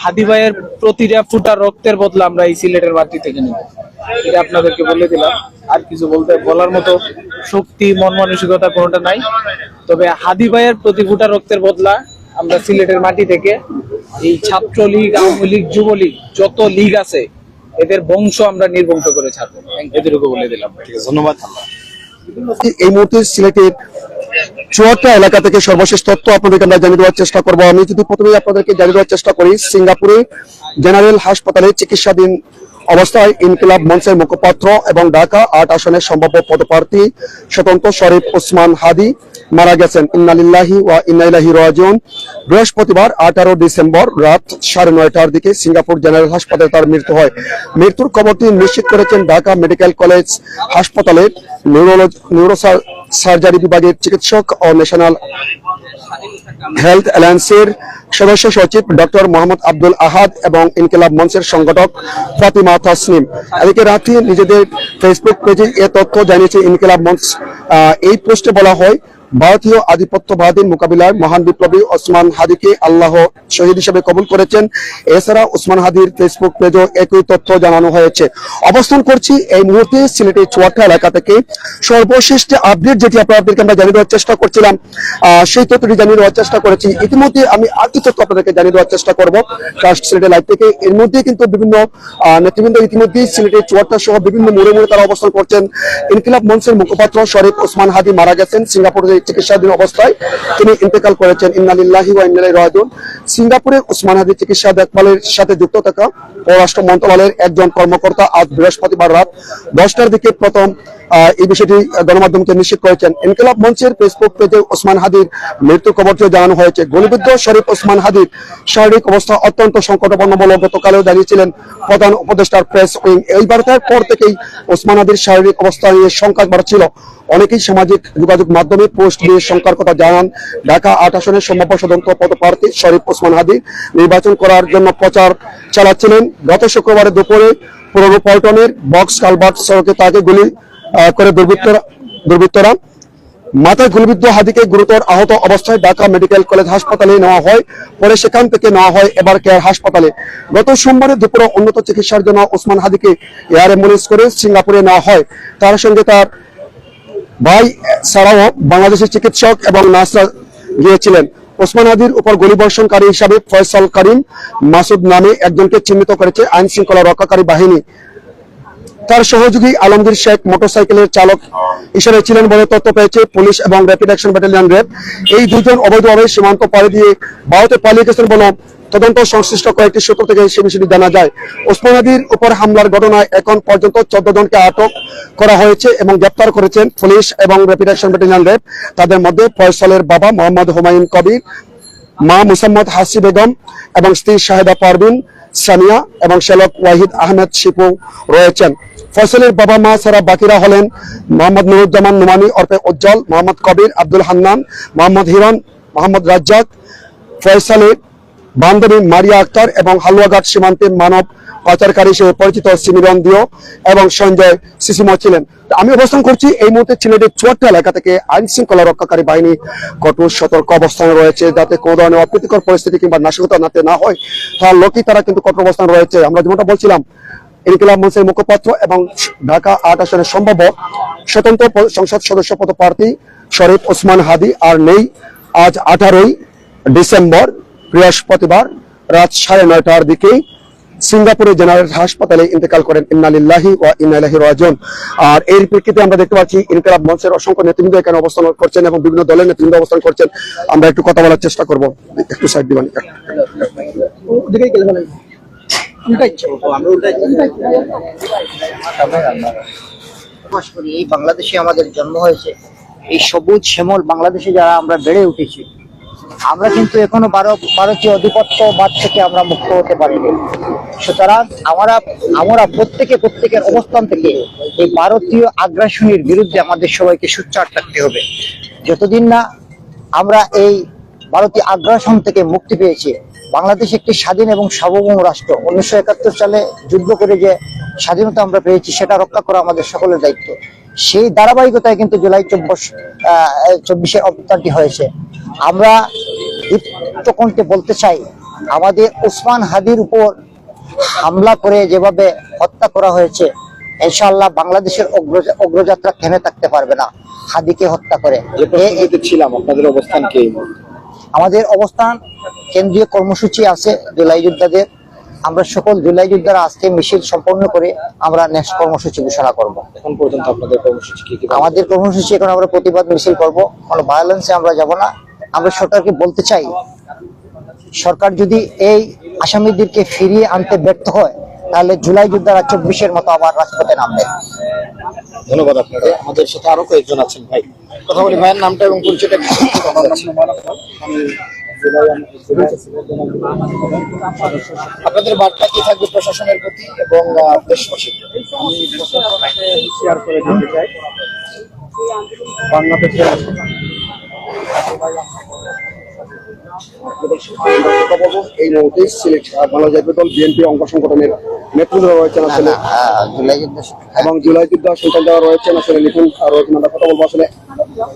হাদি ভাইয়ের প্রতিটা ফুটা রক্তের বদলা আমরা এই সিলেটের মাটি থেকে নিব, এটা আপনাদেরকে বলে দিলাম। আর কিছু বলার মতো শক্তি মন মানসিকতা কোনোটা নাই। তবে হাদি ভাইয়ের প্রতি ফুটা রক্তের বদলা আমরা সিলেটের মাটি থেকে এই ছাত্রলীগ, আওয়ামী লীগ, যুবলীগ যত লীগ আছে এদের বংশ আমরা নির্বংশ করে ছাড়বো, এদেরকে বলে দিলাম। ধন্যবাদ। এই মুহূর্তে সিলেটের চুয়াট্টা এলাকা থেকে সর্বশেষ তথ্য আপনাদেরকে আমরা জানিয়ে দেওয়ার চেষ্টা করবো। আমি যদি প্রথমেই আপনাদেরকে জানিয়ে দেওয়ার চেষ্টা করি, সিঙ্গাপুরে জেনারেল হাসপাতালে চিকিৎসাধীন অবস্থায় ইনকিলাব মঞ্চের মুখপাত্র এবং ঢাকা ৮ আসনের সম্ভাব্য পদপ্রার্থী স্বতন্ত্র শরীফ ওসমান হাদি মারা গেছেন। ইন্না লিল্লাহি ওয়া ইন্না ইলাইহি রাজিউন। বৃহস্পতিবার ১৮ ডিসেম্বর রাত ৯:৩০টার দিকে সিঙ্গাপুর জেনারেল হাসপাতালে তার মৃত্যু হয়। মৃত্যুর খবরটি নিশ্চিত করেছেন ঢাকা মেডিকেল কলেজ হাসপাতালের নিউরোসার্জারি বিভাগের চিকিৎসক ও ন্যাশনাল হেলথ অ্যালায়েন্সের সদস্য সচিব ডক্টর মোহাম্মদ আব্দুল আহাদ এবং ইনকিলাব মঞ্চের সংগঠক ফাতিমা তাসনিম। এদিকে রাতে নিজেদের ফেসবুক পেজে এ তথ্য জানিয়েছে ইনকিলাব মঞ্চ। এই পোস্টে বলা হয়, ভারতীয় আধিপত্যবাদীর মোকাবিলায় মহান বিপ্লবী ওসমান হাদিকে আল্লাহ শহীদ হিসেবে কবুল করেছেন। এছাড়া ওসমান হাদির ফেসবুক পেজেও একই তথ্য জানানো হয়েছে। অবস্থান করছি এই মুহূর্তে সিলেটের চুয়াট্টা এলাকা থেকে। সর্বশেষ আপডেট যেটি আপনাদেরকে আমরা জানিয়ে দেওয়ার চেষ্টা করছিলাম, সেই তথ্যটি জানিয়ে দেওয়ার চেষ্টা করেছি। ইতিমধ্যে আমি আরেকটি তথ্য আপনাদেরকে জানিয়ে দেওয়ার চেষ্টা করবো ট্রাস্ট সিলেটের লাইভ থেকে। এর মধ্যে কিন্তু বিভিন্ন নেতৃবৃন্দ ইতিমধ্যেই সিলেটের চুয়াট্টা সহ বিভিন্ন মোড়ে মোড়ে তারা অবস্থান করছেন। ইনকিলাব মঞ্চের মুখপাত্র শরীফ ওসমান হাদি মারা গেছেন। সিঙ্গাপুরে চিকিৎসাধীন অবস্থায় তিনি ইন্তেকাল করেছেন। ইন্না লিল্লাহি ওয়া ইন্না ইলাইহি রাজিউন। সিঙ্গাপুরে ওসমান হাদি চিকিৎসা দেখভালের সাথে যুক্ত থাকা পররাষ্ট্র মন্ত্রণালয়ের একজন কর্মকর্তা আজ বৃহস্পতিবার রাত 10টার দিকে প্রথম এই বিষয়টি গণমাধ্যমকে নিশ্চিত করেছেন। ইনকিলাব মঞ্চের ফেসবুক পেজে ওসমান হাদির মৃত্যু খবরটিও জানানো হয়েছে। গুলিবিদ্ধ শরীফ ওসমান হাদির শারীরিক অবস্থা অত্যন্ত সংকটাপন্ন বলে গতকালেও জানিয়েছিলেন প্রধান উপদেষ্টার প্রেস উইং। এই বার্তার পর থেকেই ওসমান হাদির শারীরিক অবস্থা নিয়ে শঙ্কা বাড়ছিল। অনেকেই সামাজিক যোগাযোগ মাধ্যমে পোস্ট দিয়ে শঙ্কার কথা জানান। ঢাকা ৮ আসনের সম্ভাব্য স্বতন্ত্র পদপ্রার্থী শরীফ ওসমান হাদি নির্বাচন করার জন্য প্রচার চালাচ্ছিলেন। গত শুক্রবার দুপুরে পুরনো পল্টনের বক্স কালভার্ট সড়কে তাকে গুলি করে দুর্বৃত্তরা। মাথায় গুলিবিদ্ধ হাদিকে গুরুতর আহত অবস্থায় ঢাকা মেডিকেল কলেজ হাসপাতালে নেওয়া হয়। পরে সেখান থেকে নেওয়া হয় এবার কেয়ার হাসপাতালে। গত সোমবারে দুপুরে উন্নত চিকিৎসার জন্য ওসমান হাদিকে এয়ার অ্যাম্বুলেন্স করে সিঙ্গাপুরে নেওয়া হয়। তার সঙ্গে তার ভাই ছাড়াও বাংলাদেশের চিকিৎসক এবং নার্সরা গিয়েছিলেন। ওসমান হাদির উপর গুলিবর্ষণকারী হিসাবে ফয়সাল করিম মাসুদ নামে একজনকে চিহ্নিত করেছে আইন শৃঙ্খলা রক্ষাকারী বাহিনী। তার সহযোগী আলমগীর শেখ মোটরসাইকেলের চালক হিসেবে ছিলেন বলে তথ্য পেয়েছে পুলিশ এবং র্যাপিড অ্যাকশন ব্যাটালিয়ন র্যাব। এই দুজন অবৈধভাবে সীমান্ত পাড়ি দিয়ে ভারতে পালিয়ে গেছেন বলে তদন্ত সংশ্লিষ্ট কয়েকটি সূত্র থেকে সে বিষয়টি জানা যায়। ওসমান হাদির উপর হামলার ঘটনায় এখন পর্যন্ত 14 জনকে আটক করা হয়েছে এবং গ্রেপ্তার করেছেন পুলিশ এবং র্যাপিড অ্যাকশন ব্যাটালিয়ন র্যাব। তাদের মধ্যে ফয়সালের বাবা মোহাম্মদ হুমায়ুন কবির, মা মুসাম্মদ হাসি বেগম এবং স্ত্রী শাহেদা পারভিন সানিয়া এবং শ্যালক ওয়াহিদ আহমেদ শিপু রয়েছেন। ফয়সালের বাবা মা ছাড়া বাকিরা হলেন মোহাম্মদ নুরুজ্জামান নুমানি ওরফে উজ্জ্বল, মোহাম্মদ কবির, আব্দুল হান্নান, মোহাম্মদ হিরন, মোহাম্মদ রাজ্জাক, ফয়সালের বান্ধবী মারিয়া আক্তার এবং হালুয়াঘাট সীমান্তে মানব পাচারকারী হিসেবে পরিচিত সিমিরন দিও এবং সঞ্জয় সিসিমো ছিলেন। আমি অবস্থান করছি এই মুহূর্তে সিলেটের চুয়াট্টা এলাকা থেকে। আইন শৃঙ্খলা রক্ষাকারী বাহিনী কঠোর সতর্ক অবস্থানে রয়েছে যাতে কোনো ধরনের অপ্রীতিকর পরিস্থিতি কিংবা নাশকতা না হয়, তার লোকই তারা কিন্তু কঠোর অবস্থান রয়েছে। আমরা যেমনটা বলছিলাম, ইনকিলাব মঞ্চের মুখপাত্র এবং ঢাকা ৮ আসনের সম্ভাব্য স্বতন্ত্র সংসদ সদস্য পদপ্রার্থী শরীফ ওসমান হাদি আর নেই। আজ 18 ডিসেম্বর বৃহস্পতিবার রাত 9:30টার দিকে সিঙ্গাপুরে জেনারেল হাসপাতালে ইন্তেকাল করেন। ইন্না লিল্লাহি ওয়া ইন্না ইলাইহি রাজিউন। আর এর প্রেক্ষিতে আমরা দেখতে পাচ্ছি ইনকিলাব মঞ্চের অসংখ্য নেতৃবৃন্দ এখানে অবস্থান করছেন এবং বিভিন্ন দলের নেতৃবৃন্দ অবস্থান করছেন। আমরা একটু কথা বলার চেষ্টা করব। একটু সাইড দিবেন। এই বাংলাদেশে আমাদের জন্ম হয়েছে, এই সবুজ শ্যামল বাংলাদেশে যারা আমরা বেড়ে উঠেছি, আমরা কিন্তু এখনো ভারতীয় আধিপত্যবাদ থেকে আমরা মুক্ত হতে পারিনি। সুতরাং আমরা প্রত্যেকের অবস্থান থেকে এই ভারতীয় আগ্রাসনের বিরুদ্ধে আমাদের সবাইকে সোচ্চার থাকতে হবে। যতদিন না আমরা এই ভারতীয় আগ্রাসন থেকে মুক্তি পেয়েছি, বাংলাদেশ একটি স্বাধীন এবং সার্বভৌম রাষ্ট্র। 1971 সালে যুদ্ধ করে যে স্বাধীনতা আমরা পেয়েছি সেটা রক্ষা করা আমাদের সকলের দায়িত্ব। সেই ধারাবাহিকতায় কিন্তু জুলাই 24 অভ্যুত্থানটি হয়েছে। আমরা দীপ্তকণ্ঠে বলতে চাই, আমাদের ওসমান হাদির উপর হামলা করে যেভাবে হত্যা করা হয়েছে, ইনশাআল্লাহ বাংলাদেশের অগ্রযাত্রা থেমে থাকতে পারবে না হাদিকে হত্যা করে। ছিলাম আপনাদের অবস্থান কি? আমাদের অবস্থান, কেন্দ্রীয় কর্মসূচি আছে জুলাই যোদ্ধাদের। আমরা সকল জুলাই যোদ্ধারা আজকে মিছিল সম্পন্ন করে আমরা নেক্সট কর্মসূচি ঘোষণা করব। এখন পর্যন্ত আপনাদের কর্মসূচি কি? আমাদের কর্মসূচি এখন আমরা প্রতিবাদ মিছিল করব, কোনো ভায়োলেন্সে আমরা যাব না। আমরা সরকারকে বলতে চাই, সরকার যদি এই আসামিদেরকে ফিরিয়ে আনতে ব্যর্থ হয় তাহলে জুলাই যোদ্ধারা 24-এর মতো আবার রাজপথে নামবে। ধন্যবাদ আপনাকে। আমাদের সাথে আরো কয়েকজন আছেন ভাই, কথা বলি। ভাইয়ের নামটা এবং পরিচয়টা কি? আপনাদের বার্তা কি থাকবে প্রশাসনের প্রতি এবং দেশবাসীর? শেয়ার করে দিতে চাই, বাংলাদেশের এই মুহূর্তে সিলেট বাংলা জাতীয় দল বিএনপি অঙ্গ সংগঠনের নেতৃত্ব রয়েছেন আসলে, জুলাই যোদ্ধা এবং জুলাই যোদ্ধা সন্তান দেওয়া রয়েছেন আসলে লিখুন রয়েছেন। আমরা কথা বলবো আসলে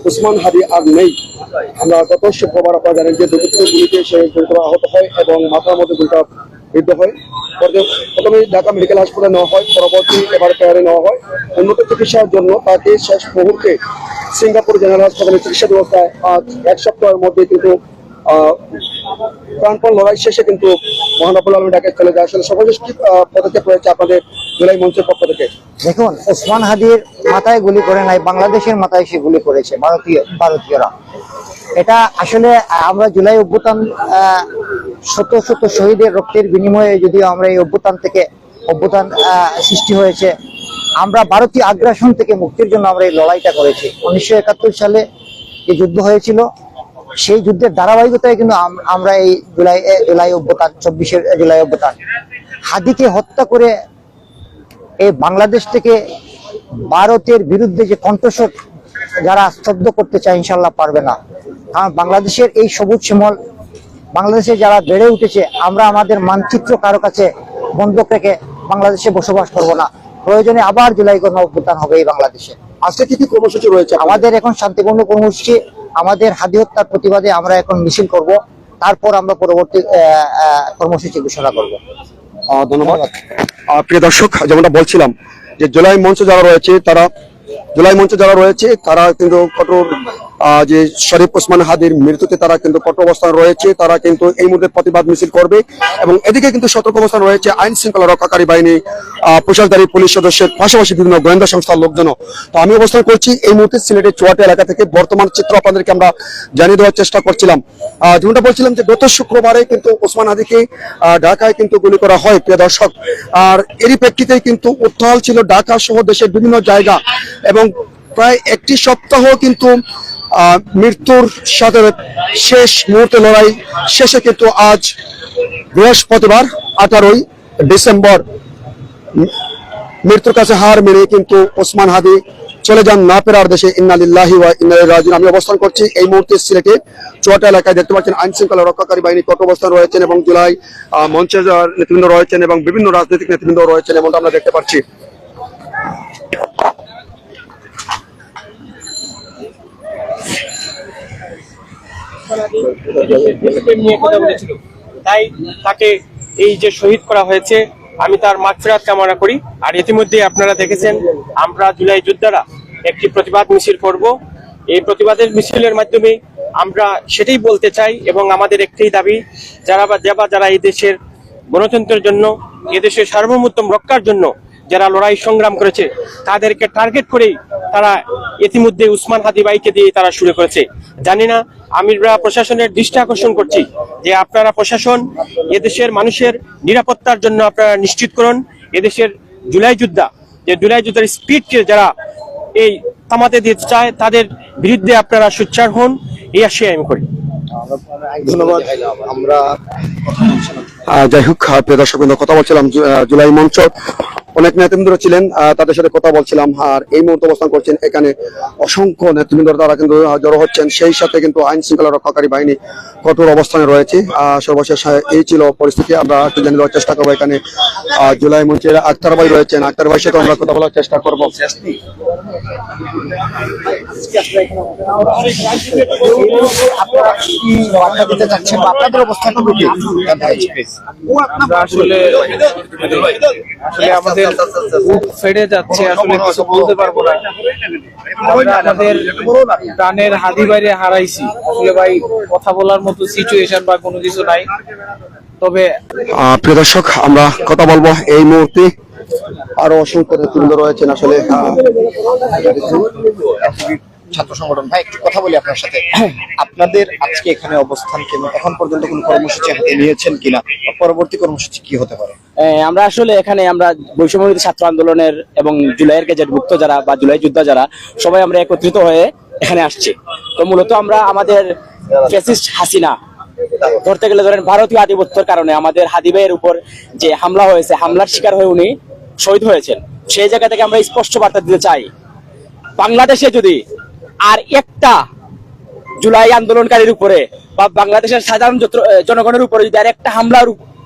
ওসমান হাদি আর নেই। আমরা গত শুক্রবার আপনারা জানেন যে দুটো গুলিতে সে গুরুতর আহত হয় এবং মাথার মধ্যে গুলিটা বিদ্ধ হয়। প্রথমে ঢাকা মেডিকেল হাসপাতালে নেওয়া হয়, পরবর্তী এবার পেয়ারে নেওয়া হয় উন্নত চিকিৎসার জন্য। তাকে শেষ মুহূর্তে সিঙ্গাপুর জেনারেল হাসপাতালে চিকিৎসা ব্যবস্থায় আজ 1 সপ্তাহের মধ্যে কিন্তু প্রাণপণ লড়াই শেষে কিন্তু মহানবুল আলমী ঢাকায় চলে যায়। আসলে সর্বশেষ কি পদক্ষেপ রয়েছে আপনাদের জুলাই মঞ্চের পক্ষ থেকে? দেখুন, ওসমান হাদির মাথায় গুলি করে নাই, বাংলাদেশের মাথায় সে গুলি করেছে ভারতীয়রা। এটা আসলে আমরা জুলাই অভ্যুত্থান, শত শত শহীদের রক্তের বিনিময়ে যদিও আমরা এই অভ্যুত্থান সৃষ্টি হয়েছে, আমরা ভারতীয় আগ্রাসন থেকে মুক্তির জন্য আমরা এই লড়াইটা করেছি। 1971 সালে যে যুদ্ধ হয়েছিল, সেই যুদ্ধের ধারাবাহিকতায় কিন্তু আমরা এই জুলাই অভ্যুত্থান, 24-এর জুলাই অভ্যুত্থান, হাদিকে হত্যা করে এই বাংলাদেশ থেকে ভারতের বিরুদ্ধে যে কণ্ঠস্বর যারা স্তব্ধ করতে চায় ইনশাল্লাহ পারবে না। কারণ বাংলাদেশের এই সবুজ শ্যামল বাংলাদেশে যারা বেড়ে উঠেছে, আমরা আমাদের মানচিত্র কারো কাছে বন্ধক রেখে বাংলাদেশে বসবাস করব না। প্রয়োজনে আবার জুলাই গণ অভ্যুত্থান হবে এই বাংলাদেশে। আজকে কি কি কর্মসূচি রয়েছে আমাদের? এখন শান্তিপূর্ণ কর্মসূচি, আমাদের হাদি হত্যার প্রতিবাদে আমরা এখন মিছিল করব, তারপর আমরা পরবর্তী কর্মসূচি ঘোষণা করব। ধন্যবাদ। প্রিয় দর্শক, যেমনটা বলছিলাম যে জুলাই মঞ্চে যারা রয়েছে তারা কিন্তু কঠোর যে শরীফ ওসমান হাদির মৃত্যুতে তারা কিন্তু কঠোর অবস্থান রয়েছে। তারা কিন্তু এই মুহূর্তে প্রতিবাদ মিছিল করবে এবং এদিকে কিন্তু সতর্ক অবস্থান রয়েছে আইন শৃঙ্খলা রক্ষাকারী বাহিনী, প্রশাসনকারী পুলিশ সদস্যের পাশাপাশি বিভিন্ন গোয়েন্দা সংস্থার লোকজন। তো আমি অবস্থান করছি এই মুহূর্তে সিলেটের চুয়াটি এলাকা থেকে। বর্তমান চিত্র আপনাদেরকে আমরা জানিয়ে দেওয়ার চেষ্টা করছিলাম। যেমনটা বলছিলাম যে গত শুক্রবারে কিন্তু ওসমান হাদিকে ঢাকায় কিন্তু গুলি করা হয় প্রিয় দর্শক। আর এরই প্রেক্ষিতে কিন্তু উত্তাল ছিল ঢাকা সহ দেশের বিভিন্ন জায়গা এবং প্রায় একটি সপ্তাহ কিন্তু মৃত্যুর সাথে শেষ মুহূর্তে লড়াই শেষে কিন্তু আজ বৃহস্পতিবার 18ই ডিসেম্বর মৃত্যুর কাছে হার মেনে কিন্তু ওসমান হাদি চলে যান না ফেরার দেশে। ইন্না লিল্লাহি ওয়া ইন্না ইলাইহি রাজিউন। আমি অবস্থান করছি এই মুহূর্তে সিলেটে চুয়াটা এলাকায়। দেখতে পাচ্ছেন আইন শৃঙ্খলা রক্ষাকারী বাহিনী কঠোর অবস্থান রয়েছেন এবং জুলাই মঞ্চের নেতৃবৃন্দ রয়েছেন এবং বিভিন্ন রাজনৈতিক নেতৃবৃন্দ রয়েছেন, এমনটা আমরা দেখতে পাচ্ছি। তাই তাকে এই যে শহীদ করা হয়েছে, আমি তার মাগফিরাত কামনা করি। আর ইতিমধ্যে আপনারা দেখেছেন আমরা জুলাই যোদ্ধারা একটি প্রতিবাদ মিছিল করব। এই প্রতিবাদের মিছিলের মাধ্যমে আমরা সেটাই বলতে চাই এবং আমাদের একটাই দাবি, যারা এই দেশের গণতন্ত্রের জন্য, এদেশের সার্বভৌমত্ব রক্ষার জন্য যারা লড়াই সংগ্রাম করেছে তাদেরকে টার্গেট করেই তারা ইতিমধ্যে ওসমান হাদি ভাইকে দিয়ে তারা শুরু করেছে। জানি না, আমরা প্রশাসনের দৃষ্টি আকর্ষণ করছি যে আপনারা প্রশাসন এদেশের মানুষের নিরাপত্তার জন্য আপনারা নিশ্চিত করুন। এদেশের জুলাই যোদ্ধার স্পিডকে যারা এই থামাতে দিতে চায় তাদের বিরুদ্ধে আপনারা সোচ্চার হন, এই আশায় আমি করি। ধন্যবাদ। আমরা যাই হোক প্রিয় দর্শক, কথা বলছিলাম জুলাই মঞ্চ অনেক নেতৃবৃন্দ ছিলেন, তাদের সাথে কথা বলছিলাম। আর এই মুহূর্তে অবস্থান করছেন এখানে অসংখ্য নেতৃবৃন্দ, তারা কিন্তু জড়ো হচ্ছেন। সেই সাথে কিন্তু আইন শৃঙ্খলা রক্ষাকারী বাহিনী কঠোর অবস্থানে রয়েছে। সর্বশেষ এই ছিল পরিস্থিতি। আমরা একটু জেনে দেওয়ার চেষ্টা করবো। এখানে জুলাই মঞ্চের আক্তার ভাই রয়েছেন, আক্তার ভাইয়ের সাথে আমরা কথা বলার চেষ্টা করবো। আপনারা কি বার্তা দিতে চাচ্ছেন বা আপনাদের অবস্থানটুকু কি জানতে চাইছি, প্লিজ। আমরা আসলে আমাদের বুক ফেটে যাচ্ছে, আসলে কিছু বলতে পারবো না। আমরা আমাদের প্রাণের হাদি বাইরে হারাইছি, আসলে ভাই কথা বলার মতো সিচুয়েশন বা কোনো কিছু নাই। তবে প্রিয় দর্শক, আমরা কথা বলবো এই মুহূর্তে আরো অসংখ্য নেতৃবৃন্দ রয়েছেন। আসলে ছাত্র সংগঠন ভাই, একটু কথা বলি আপনার সাথে। আপনাদের আজকে এখানে অবস্থান কেন, এখন পর্যন্ত কোনো কর্মসূচি হাতে নিয়েছেন কিনা, বা পরবর্তী কর্মসূচি কি হতে পারে? আমরা আসলে এখানে আমরা বৈষম্যবিরোধী ছাত্র আন্দোলনের এবং জুলাইয়ের গেজেটভুক্ত যারা বা জুলাই যোদ্ধা যারা, সবাই আমরা একত্রিত হয়ে এখানে আসছি। তো মূলত আমরা আমাদের ফ্যাসিস্ট হাসিনা, ধরতে গেলে ধরেন ভারতীয় আধিপত্যের কারণে আমাদের হাদি ভাইয়ের উপর যে হামলা হয়েছে, হামলার শিকার হয়ে উনি শহীদ হয়েছেন। সেই জায়গা থেকে আমরা স্পষ্ট বার্তা দিতে চাই, বাংলাদেশে যদি আর একটা জুলাই আন্দোলনকারীর উপরে বা বাংলাদেশের সাধারণ জনগণের উপরে যদি আর একটা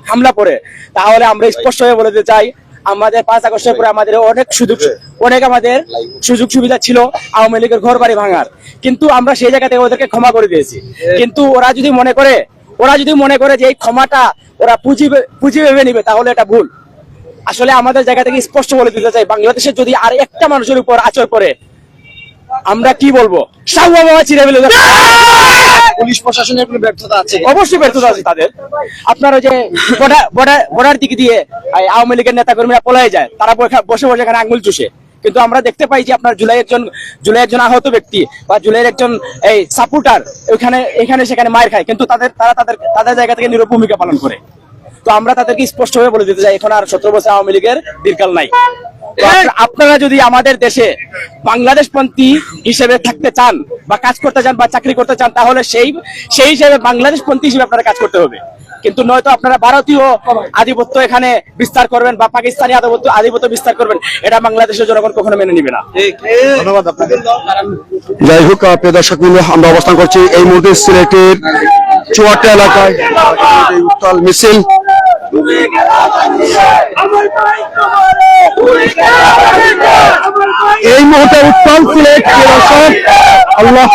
হামলা পড়ে, তাহলে আমরা স্পষ্ট হয়ে বলে দিতে চাই, আমাদের 5 আগস্টের পরে আমাদের অনেক সুযোগ সুবিধা ছিল আওয়ামী লীগের ঘর বাড়ি ভাঙার, কিন্তু আমরা সেই জায়গা থেকে ওদেরকে ক্ষমা করে দিয়েছি। কিন্তু ওরা যদি মনে করে যে এই ক্ষমাটা ওরা পুঁজি ভেবে নিবে, তাহলে এটা ভুল। আসলে আমাদের জায়গা থেকে স্পষ্ট বলে দিতে চাই, বাংলাদেশে যদি আর একটা মানুষের উপর আচর করে, আমরা কি বলবো, পুলিশ প্রশাসনের কোনো ব্যর্থতা আছে? অবশ্যই ব্যর্থতা আছে তাদের। আপনারা যে বর্ডার দিকে দিয়ে আওয়ামী লীগের নেতা কর্মীরা পলায় যায়, তারা বসে বসে এখানে আঙুল চুষে, কিন্তু আমরা দেখতে পাই যে আপনার জুলাই একজন আহত ব্যক্তি বা জুলাইয়ের একজন এই সাপোর্টার এখানে সেখানে মার খায়, কিন্তু তাদের জায়গা থেকে নীরব ভূমিকা পালন করে। তো আমরা তাদেরকে স্পষ্টভাবে বলে দিতে চাই, এখন আর 17 বছর আওয়ামী লীগের দীর্ঘকাল নাই। আপনারা যদি আমাদের দেশে বাংলাদেশপন্থী হিসেবে থাকতে চান বা কাজ করতে চান বা চাকরি করতে চান, তাহলে সেই হিসেবে বাংলাদেশপন্থী হিসেবে আপনারা কাজ করতে হবে। কিন্তু নয়তো আপনারা ভারতীয় আধিপত্য এখানে বিস্তার করবেন বা পাকিস্তানি আধিপত্য বিস্তার করবেন, এটা বাংলাদেশের জনগণ কখনো মেনে নিবে না। ধন্যবাদ আপনাদের। যাই হোক, প্রিয় দর্শক বৃন্দ, আমরা অবস্থান করছি এই মুহূর্তে সিলেটের চুয়াট্টা এলাকায়। উত্তাল মিছিল, এই মুহূর্তে উত্তাল সিলেট। আল্লাহ